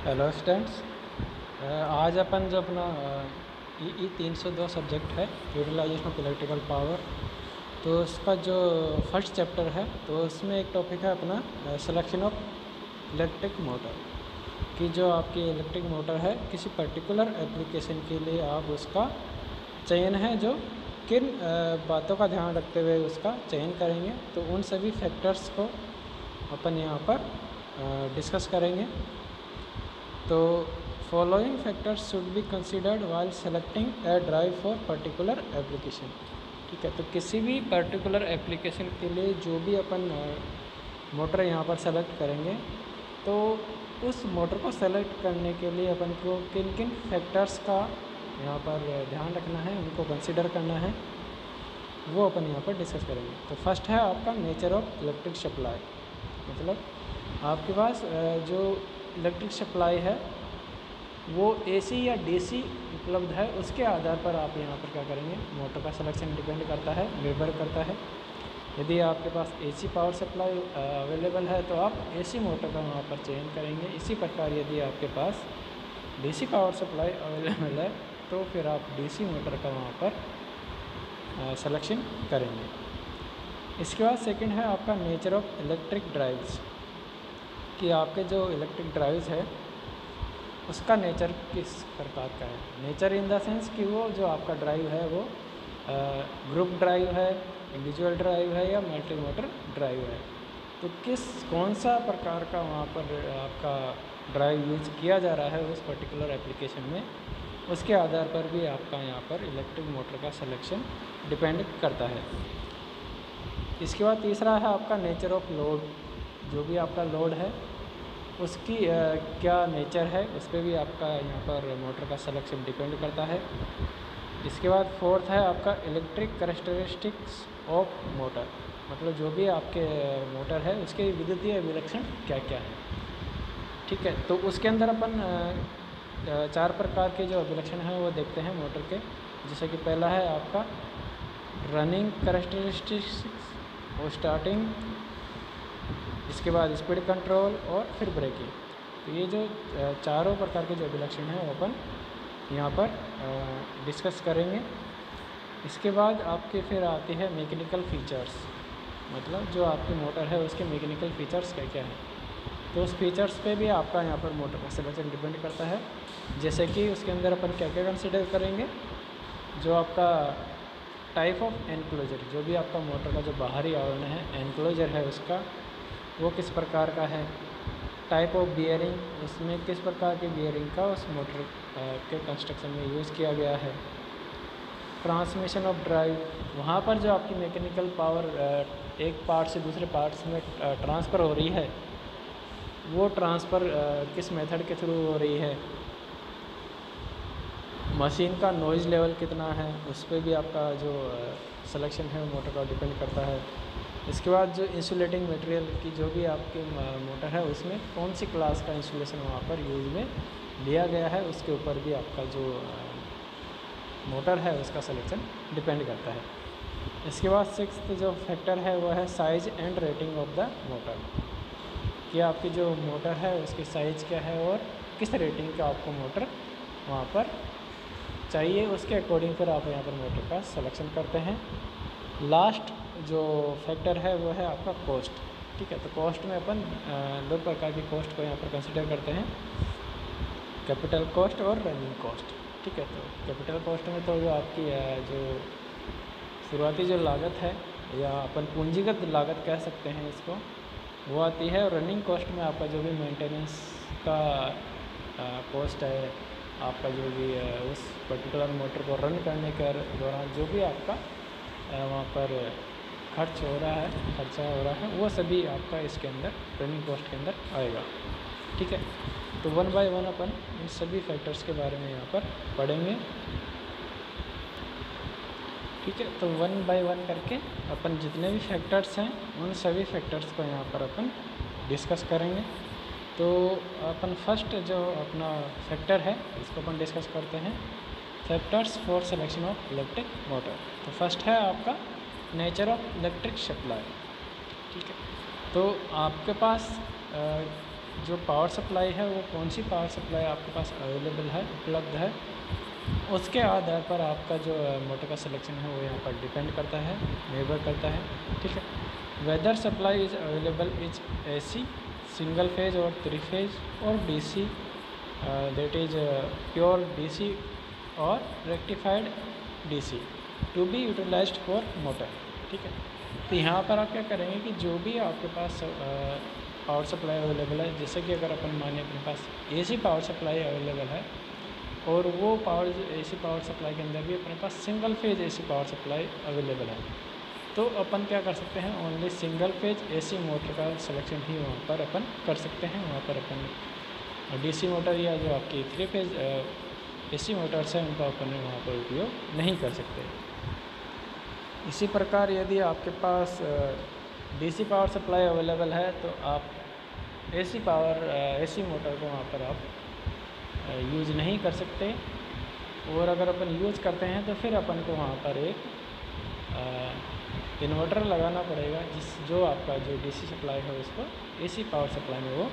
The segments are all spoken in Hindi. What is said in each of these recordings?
Hello students. आज अपन जो अपना ई 302 सब्जेक्ट है यूटिलाइजेशन ऑफ इलेक्ट्रिकल पावर, तो उसका जो फर्स्ट चैप्टर है तो उसमें एक टॉपिक है अपना सिलेक्शन ऑफ इलेक्ट्रिक मोटर। कि जो आपकी इलेक्ट्रिक मोटर है किसी पर्टिकुलर एप्लीकेशन के लिए आप उसका चयन है जो किन बातों का ध्यान रखते हुए उसका चयन करेंगे, तो उन सभी फैक्टर्स को अपन यहाँ पर डिस्कस करेंगे। तो following factors should be considered while selecting A drive for particular application. ठीक है, तो किसी भी पर्टिकुलर एप्लीकेशन के लिए जो भी अपन मोटर यहाँ पर सेलेक्ट करेंगे, तो उस मोटर को सेलेक्ट करने के लिए अपन को किन किन फैक्टर्स का यहाँ पर ध्यान रखना है, उनको कंसिडर करना है, वो अपन यहाँ पर डिस्कस करेंगे। तो फर्स्ट है आपका नेचर ऑफ इलेक्ट्रिक सप्लाई। मतलब आपके पास जो इलेक्ट्रिक सप्लाई है वो एसी या डीसी उपलब्ध है, उसके आधार पर आप यहाँ पर क्या करेंगे, मोटर का सिलेक्शन डिपेंड करता है, निर्भर करता है। यदि आपके पास एसी पावर सप्लाई अवेलेबल है तो आप एसी मोटर का वहाँ पर चयन करेंगे। इसी प्रकार यदि आपके पास डीसी पावर सप्लाई अवेलेबल है तो फिर आप डीसी मोटर का वहाँ पर सिलेक्शन करेंगे। इसके बाद सेकंड है आपका नेचर ऑफ इलेक्ट्रिक ड्राइव्स। कि आपके जो इलेक्ट्रिक ड्राइव्स है उसका नेचर किस प्रकार का है। नेचर इन द सेंस कि वो जो आपका ड्राइव है वो ग्रुप ड्राइव है, इंडिविजुअल ड्राइव है या मल्टी मोटर ड्राइव है। तो कौन सा प्रकार का वहाँ पर आपका ड्राइव यूज किया जा रहा है उस पर्टिकुलर एप्लीकेशन में, उसके आधार पर भी आपका यहाँ पर इलेक्ट्रिक मोटर का सिलेक्शन डिपेंड करता है। इसके बाद तीसरा है आपका नेचर ऑफ लोड। जो भी आपका लोड है उसकी क्या नेचर है, उस पर भी आपका यहाँ पर मोटर का सिलेक्शन डिपेंड करता है। इसके बाद फोर्थ है आपका इलेक्ट्रिक कैरेक्टरिस्टिक्स ऑफ मोटर। मतलब जो भी आपके मोटर है उसके विद्युतीय विलक्षण क्या क्या है। ठीक है, तो उसके अंदर अपन चार प्रकार के जो विलक्षण हैं वो देखते हैं मोटर के। जैसे कि पहला है आपका रनिंग कैरेक्टरिस्टिक्स और स्टार्टिंग, इसके बाद स्पीड कंट्रोल और फिर ब्रेकिंग। तो ये जो चारों प्रकार के जो विलक्षण हैं वो अपन यहाँ पर डिस्कस करेंगे। इसके बाद आपके फिर आते हैं मैकेनिकल फीचर्स। मतलब जो आपकी मोटर है उसके मैकेनिकल फीचर्स क्या क्या हैं, तो उस फीचर्स पे भी आपका यहाँ पर मोटर का सिलेक्शन डिपेंड करता है। जैसे कि उसके अंदर अपन क्या क्या कंसिडर करेंगे, जो आपका टाइप ऑफ एनक्लोजर, जो भी आपका मोटर का जो बाहरी आवरण है, एनक्लोजर है उसका, वो किस प्रकार का है। टाइप ऑफ बियरिंग, उसमें किस प्रकार की बियरिंग का उस मोटर के कंस्ट्रक्शन में यूज़ किया गया है। ट्रांसमिशन ऑफ ड्राइव, वहाँ पर जो आपकी मैकेनिकल पावर एक पार्ट से दूसरे पार्ट्स में ट्रांसफ़र हो रही है, वो ट्रांसफ़र किस मेथड के थ्रू हो रही है। मशीन का नॉइज़ लेवल कितना है, उस पर भी आपका जो सिलेक्शन है मोटर का डिपेंड करता है। इसके बाद जो इंसुलेटिंग मटेरियल की जो भी आपकी मोटर है उसमें कौन सी क्लास का इंसुलेशन वहाँ पर यूज में लिया गया है, उसके ऊपर भी आपका जो मोटर है उसका सिलेक्शन डिपेंड करता है। इसके बाद सिक्स्थ जो फैक्टर है वो है size and rating of the motor. कि आपकी जो मोटर है उसकी साइज़ क्या है और किस रेटिंग का आपको मोटर वहाँ पर चाहिए, उसके अकॉर्डिंग फिर आप यहाँ पर मोटर का सिलेक्शन करते हैं। लास्ट जो फैक्टर है वो है आपका कॉस्ट। ठीक है, तो कॉस्ट में अपन दो प्रकार की कॉस्ट को यहाँ पर कंसिडर करते हैं, कैपिटल कॉस्ट और रनिंग कॉस्ट। ठीक है, तो कैपिटल कॉस्ट में तो जो आपकी जो शुरुआती जो लागत है या अपन पूंजीगत लागत कह सकते हैं इसको, वो आती है। और रनिंग कॉस्ट में आपका जो भी मेंटेनेंस का कॉस्ट है, आपका जो भी उस पर्टिकुलर मोटर को रन करने के दौरान जो भी आपका वहाँ पर खर्चा हो रहा है, वो सभी आपका इसके अंदर रनिंग कॉस्ट के अंदर आएगा। ठीक है, तो वन बाय वन अपन इन सभी फैक्टर्स के बारे में यहाँ पर पढ़ेंगे। ठीक है, तो वन बाय वन करके अपन जितने भी फैक्टर्स हैं उन सभी फैक्टर्स को यहाँ पर अपन डिस्कस करेंगे। तो अपन फर्स्ट जो अपना फैक्टर है इसको अपन डिस्कस करते हैं, factors for selection of electric motor. तो फर्स्ट है आपका नेचर ऑफ इलेक्ट्रिक सप्लाई। ठीक है, तो आपके पास जो पावर सप्लाई है वो कौन सी पावर सप्लाई आपके पास अवेलेबल है, उपलब्ध है, उसके आधार पर आपका जो मोटर का सिलेक्शन है वो यहाँ पर डिपेंड करता है, निर्भर करता है। ठीक है, whether supply is available is AC single phase और 3 फेज और DC that is pure DC और rectified DC to be utilised for motor. ठीक है, तो यहाँ पर आप क्या करेंगे कि जो भी आपके पास पावर सप्लाई अवेलेबल है, जैसे कि अगर अपन माने अपने पास AC पावर सप्लाई अवेलेबल है और वो AC पावर सप्लाई के अंदर भी अपने पास single phase AC power supply available है, तो अपन क्या कर सकते हैं, only single phase AC motor का सिलेक्शन ही वहाँ पर अपन कर सकते हैं। वहाँ पर अपन DC मोटर या जो आपकी 3 फेज AC मोटर्स हैं उनका अपन वहाँ पर उपयोग नहीं कर सकते। इसी प्रकार यदि आपके पास DC पावर सप्लाई अवेलेबल है तो आप AC मोटर को वहाँ पर आप यूज़ नहीं कर सकते, और अगर अपन यूज़ करते हैं तो फिर अपन को वहाँ पर एक इन्वर्टर लगाना पड़ेगा जो आपका जो DC सप्लाई है उसको AC पावर सप्लाई में वो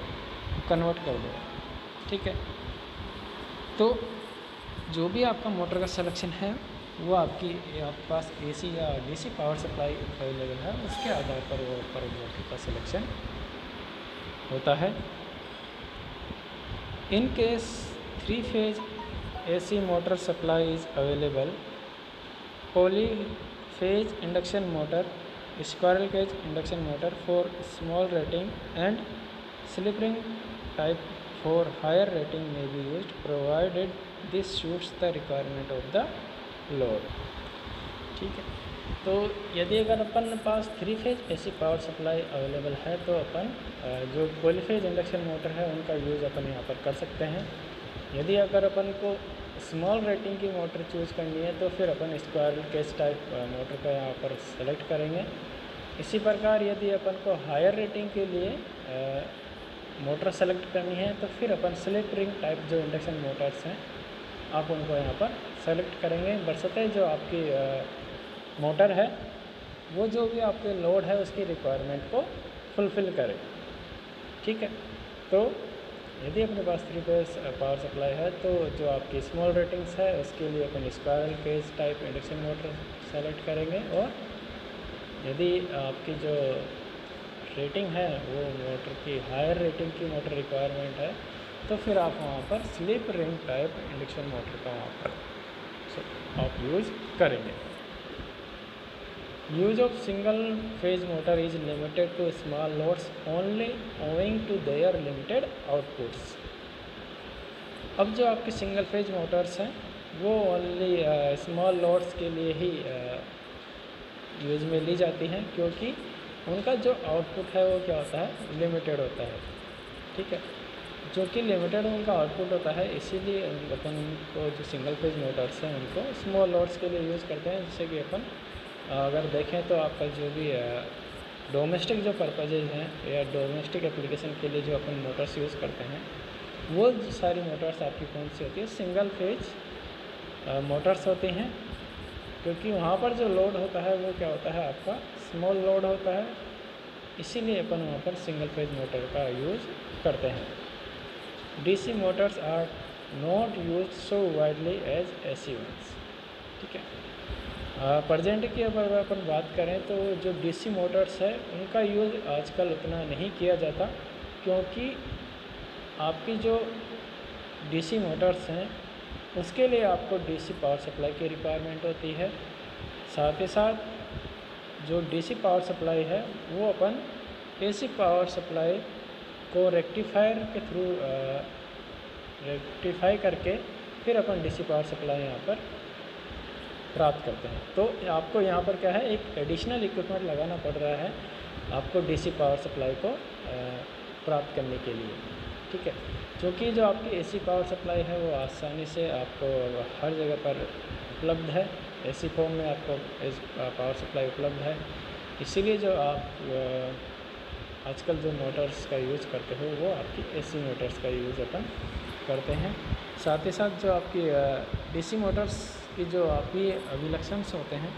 कन्वर्ट कर देगा। ठीक है, तो जो भी आपका मोटर का सिलेक्शन है वो आपके पास AC या DC पावर सप्लाई अवेलेबल है उसके आधार पर वो पर मोटर का सिलेक्शन होता है। In case 3 phase AC motor supply is available, polyphase induction motor, squirrel cage induction motor for small rating and slip ring type for higher rating may be used provided this suits the requirement of the load। ठीक है, तो यदि अगर अपन पास 3 phase AC power supply available है तो अपन जो पॉलीफेज इंडक्शन मोटर है उनका यूज़ अपन यहाँ पर कर सकते हैं। यदि अगर अपन को स्मॉल रेटिंग की मोटर चूज़ करनी है तो फिर अपन स्क्वायरल केज टाइप मोटर का यहाँ पर सेलेक्ट करेंगे। इसी प्रकार यदि अपन को हायर रेटिंग के लिए मोटर सेलेक्ट करनी है तो फिर अपन स्लिप रिंग टाइप जो इंडक्शन मोटर्स हैं आप उनको यहाँ पर सेलेक्ट करेंगे, बशर्ते जो आपकी मोटर है वो जो भी आपके लोड है उसकी रिक्वायरमेंट को फुलफ़िल करे। ठीक है, तो यदि अपने पास 3 फेज पावर सप्लाई है तो जो आपकी स्मॉल रेटिंग्स है उसके लिए अपन squirrel cage type induction motor select करेंगे, और यदि आपकी जो रेटिंग है वो मोटर की हायर रेटिंग की मोटर रिक्वायरमेंट है तो फिर आप वहाँ पर slip ring type induction motor का वहाँ पर आप यूज़ करेंगे। Use of single phase motor is limited to small loads only owing to their limited outputs. अब जो आपके सिंगल फेज मोटर्स हैं वो ओनली स्मॉल लोड्स के लिए ही यूज़ में ली जाती हैं, क्योंकि उनका जो आउटपुट है वो क्या होता है, लिमिटेड होता है। ठीक है, जो कि लिमिटेड उनका आउटपुट होता है, इसीलिए अपन को जो सिंगल फेज मोटर्स हैं उनको स्मॉल लोड्स के लिए यूज़ करते हैं। जैसे कि अपन अगर देखें तो आपका जो भी डोमेस्टिक जो पर्पजेज हैं या डोमेस्टिक एप्लीकेशन के लिए जो अपन मोटर्स यूज़ करते हैं वो सारी मोटर्स आपकी कौन सी होती है, सिंगल फेज मोटर्स होती हैं, क्योंकि वहाँ पर जो लोड होता है वो क्या होता है, आपका स्मॉल लोड होता है, इसीलिए अपन वहाँ पर सिंगल फेज मोटर का यूज़ करते हैं। DC motors are not use so widely as AC ones। ठीक है, प्रेजेंट की अगर अपन बात करें तो जो DC मोटर्स है उनका यूज़ आजकल उतना नहीं किया जाता, क्योंकि आपकी जो DC मोटर्स हैं उसके लिए आपको DC पावर सप्लाई की रिक्वायरमेंट होती है। साथ ही साथ जो DC पावर सप्लाई है वो अपन AC पावर सप्लाई को रेक्टिफायर के थ्रू रेक्टिफाई करके फिर अपन DC पावर सप्लाई यहाँ पर प्राप्त करते हैं। तो आपको यहाँ पर क्या है, एक एडिशनल इक्विपमेंट लगाना पड़ रहा है आपको DC पावर सप्लाई को प्राप्त करने के लिए। ठीक है, क्योंकि जो आपकी AC पावर सप्लाई है वो आसानी से आपको हर जगह पर उपलब्ध है, AC फॉर्म में आपको पावर सप्लाई उपलब्ध है, इसीलिए जो आप आजकल जो मोटर्स का यूज़ करते हो वो आपकी AC मोटर्स का यूज़ अपन करते हैं। साथ ही साथ जो आपकी DC मोटर्स की जो आपकी अभिलक्षण्स होते हैं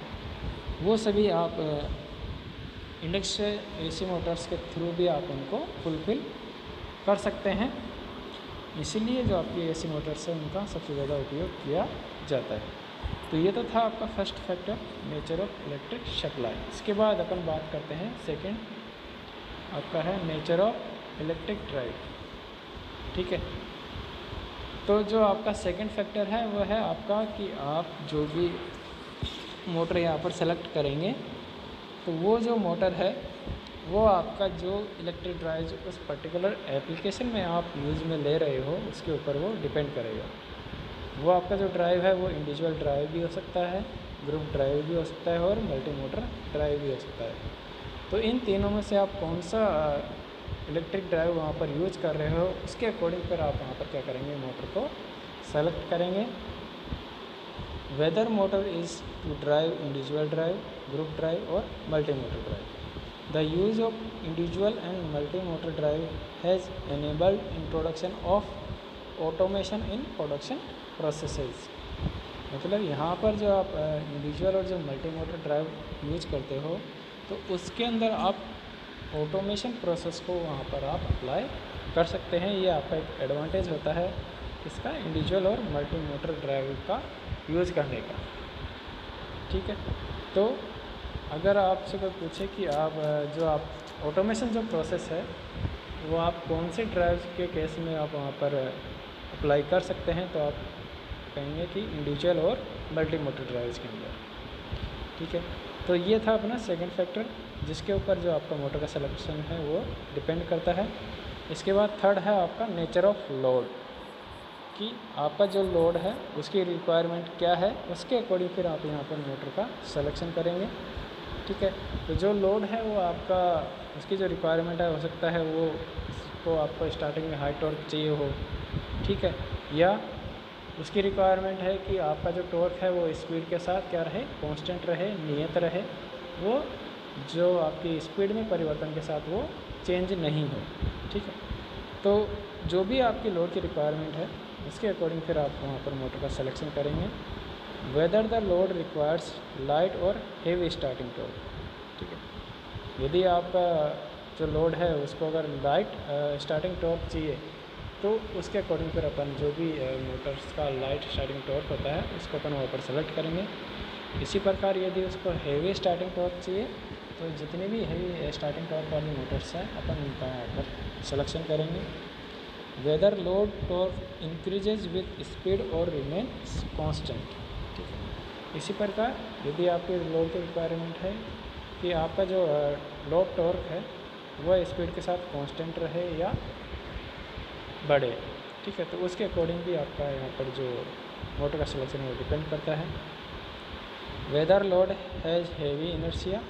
वो सभी आप इंडक्शन AC मोटर्स के थ्रू भी आप उनको फुलफ़िल कर सकते हैं। इसीलिए जो आपकी AC मोटर्स है उनका सबसे ज़्यादा उपयोग किया जाता है। तो ये तो था आपका first factor, nature of electric supply. इसके बाद अपन बात करते हैं सेकंड, आपका है नेचर ऑफ इलेक्ट्रिक ड्राइव। ठीक है, तो जो आपका सेकंड फैक्टर है वो है आपका कि आप जो भी मोटर यहाँ पर सेलेक्ट करेंगे तो वो जो मोटर है वो आपका जो इलेक्ट्रिक ड्राइव उस पर्टिकुलर एप्लीकेशन में आप यूज़ में ले रहे हो उसके ऊपर वो डिपेंड करेगा। वो आपका जो ड्राइव है वो इंडिविजुअल ड्राइव भी हो सकता है, ग्रुप ड्राइव भी हो सकता है और मल्टी मोटर ड्राइव भी हो सकता है। तो इन तीनों में से आप कौन सा इलेक्ट्रिक ड्राइव वहाँ पर यूज कर रहे हो उसके अकॉर्डिंग पर आप वहाँ पर क्या करेंगे, मोटर को सेलेक्ट करेंगे। Whether motor is to drive individual drive, group drive और multi motor drive. The use of individual and multi motor drive has enabled introduction of automation in production processes. मतलब यहाँ पर जो आप इंडिविजुअल और जो मल्टी मोटर ड्राइव यूज करते हो तो उसके अंदर आप ऑटोमेशन प्रोसेस को वहाँ पर आप अप्लाई कर सकते हैं। ये आपका एक एडवांटेज होता है इसका इंडिविजुअल और मल्टी मोटर ड्राइव का यूज़ करने का। ठीक है, तो अगर आपसे कोई पूछे कि आप ऑटोमेशन जो प्रोसेस है वो आप कौन से ड्राइव के केस में आप वहाँ पर अप्लाई कर सकते हैं, तो आप कहेंगे कि इंडिविजुअल और मल्टी मोटर ड्राइव्स के अंदर। ठीक है, तो ये था अपना सेकंड फैक्टर जिसके ऊपर जो आपका मोटर का सिलेक्शन है वो डिपेंड करता है। इसके बाद थर्ड है आपका नेचर ऑफ लोड, कि आपका जो लोड है उसकी रिक्वायरमेंट क्या है, उसके अकॉर्डिंग फिर आप यहाँ पर मोटर का सिलेक्शन करेंगे। ठीक है, तो जो लोड है वो आपका उसकी जो रिक्वायरमेंट है हो सकता है वो उसको आपको स्टार्टिंग में हाई टॉर्क चाहिए हो। ठीक है, या उसकी रिक्वायरमेंट है कि आपका जो टॉर्क है वो स्पीड के साथ क्या रहे, कांस्टेंट रहे, नियत रहे, वो जो आपकी स्पीड में परिवर्तन के साथ वो चेंज नहीं हो। ठीक है, तो जो भी आपकी लोड की रिक्वायरमेंट है उसके अकॉर्डिंग फिर आप वहाँ पर मोटर का सिलेक्शन करेंगे। Whether the load requires light और हेवी स्टार्टिंग टॉर्क। ठीक है, यदि आपका जो लोड है उसको अगर लाइट स्टार्टिंग टॉर्क चाहिए तो उसके अकॉर्डिंग फिर अपन जो भी मोटर्स का लाइट स्टार्टिंग टॉर्क होता है उसको अपन वहाँ पर सेलेक्ट करेंगे। इसी प्रकार यदि उसको हेवी स्टार्टिंग टॉर्क चाहिए तो जितनी भी हेवी स्टार्टिंग टॉर्क वाली मोटर्स हैं अपन उनका वहाँ पर सिलेक्शन करेंगे। Whether load torque increases with speed और रिमेन्स कांस्टेंट। ठीक है, इसी प्रकार यदि आपके लोड की रिक्वायरमेंट है कि आपका जो लोड टॉर्क है वह स्पीड के साथ कांस्टेंट रहे या बढ़े। ठीक है, तो उसके अकॉर्डिंग भी आपका यहाँ पर जो मोटर का सिलेक्शन है वो डिपेंड करता है। Whether load has heavy inertia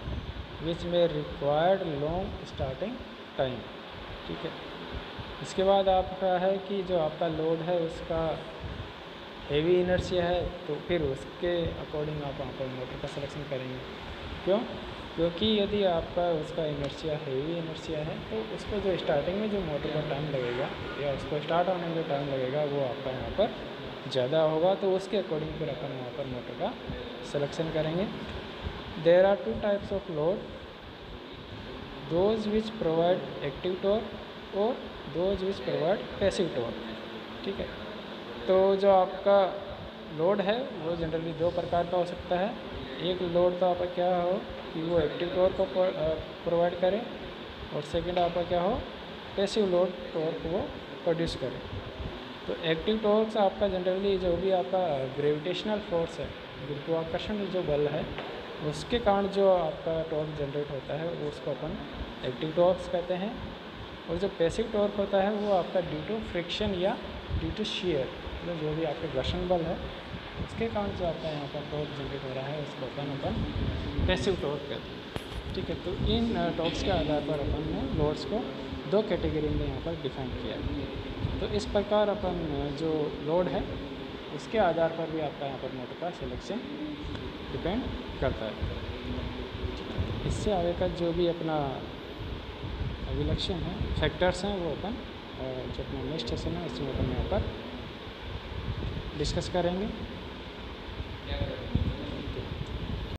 which में रिक्वायर्ड लॉन्ग स्टार्टिंग टाइम। ठीक है, इसके बाद आपका है कि जो आपका लोड है उसका हेवी इनर्शिया है तो फिर उसके अकॉर्डिंग आप वहाँ पर मोटर का सिलेक्शन करेंगे। क्योंकि यदि आपका उसका इनर्शिया हेवी इनर्शिया है तो उसको जो स्टार्टिंग में जो मोटर का टाइम लगेगा या उसको स्टार्ट होने में जो टाइम लगेगा वो आपका यहाँ पर ज़्यादा होगा, तो उसके अकॉर्डिंग फिर अपन वहाँ पर मोटर का सिलेक्शन करेंगे। There are 2 types of load, those which provide active torque और those which provide passive torque. ठीक है, तो जो आपका लोड है वो जनरली 2 प्रकार का हो सकता है। एक लोड तो आपका क्या हो कि वो एक्टिव टॉर्क को प्रोवाइड करे और सेकंड आपका क्या हो, पैसिव लोड टॉर्क वो प्रोड्यूस करे। तो एक्टिव टॉर्क से आपका जनरली जो भी आपका ग्रेविटेशनल फोर्स है, गुरुत्वाकर्षण जो बल है उसके कारण जो आपका टॉर्क जनरेट होता है वो उसको अपन एक्टिव टॉर्क्स कहते हैं। और जो पैसिव टॉर्क होता है वो आपका ड्यू टू फ्रिक्शन या ड्यू टू शियर, मतलब जो भी आपके घर्षण बल है उसके कारण जो आपका यहाँ पर टॉर्क जनरेट हो रहा है उसको अपन पैसिव टॉर्क कहते हैं। ठीक है, तो इन टॉर्क्स के आधार पर अपन ने लोड्स को 2 कैटेगरी में यहाँ पर डिफाइन किया है। तो इस प्रकार अपन जो लोड है उसके आधार पर भी आपका यहाँ पर मोटर का सिलेक्शन डिपेंड करता है। इससे आगे का जो भी अपना अभिलक्षण है, फैक्टर्स हैं, वो अपन जो अपना नेक्स्ट सेशन है उसमें अपन यहाँ पर डिस्कस करेंगे।